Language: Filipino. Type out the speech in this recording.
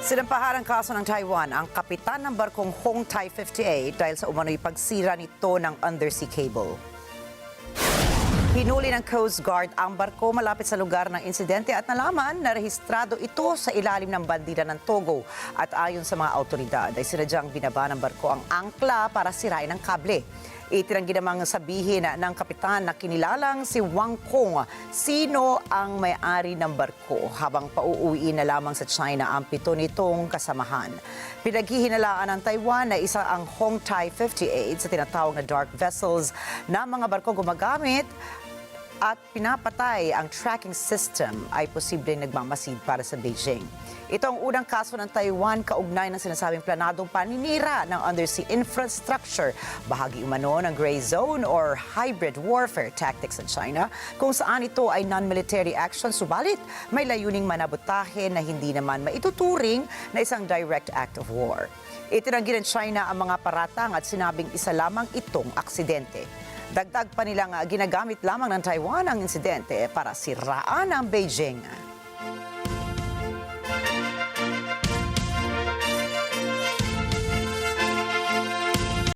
Sinampahan ang kaso ng Taiwan ang kapitan ng barkong Hong Tai 58 dahil sa umano'y pagsira nito ng undersea cable. Hinuli ng Coast Guard ang barko malapit sa lugar ng insidente at nalaman na rehistrado ito sa ilalim ng bandila ng Togo. At ayon sa mga autoridad ay sinadyang binaba ng barko ang angkla para sirain ang kable. Itinanggi namang sabihin ng kapitan na kinilalang si Wang Kong sino ang may-ari ng barko habang pauuwiin na lamang sa China ang 7 nitong kasamahan. Pinaghihinalaan ng Taiwan na isa ang Hong Tai 58 sa tinatawag na dark vessels na mga barko gumagamit at pinapatay ang tracking system ay posibleng nagmamasid para sa Beijing. Ito ang unang kaso ng Taiwan kaugnay ng sinasabing planadong paninira ng undersea infrastructure, bahagi umano ng gray zone or hybrid warfare tactics ng China, kung saan ito ay non-military action subalit may layuning manabotahe na hindi naman maituturing na isang direct act of war. Itinanggi ng China ang mga paratang at sinabing isa lamang itong aksidente. Dagdag pa nilang ginagamit lamang ng Taiwan ang insidente para siraan ang Beijing.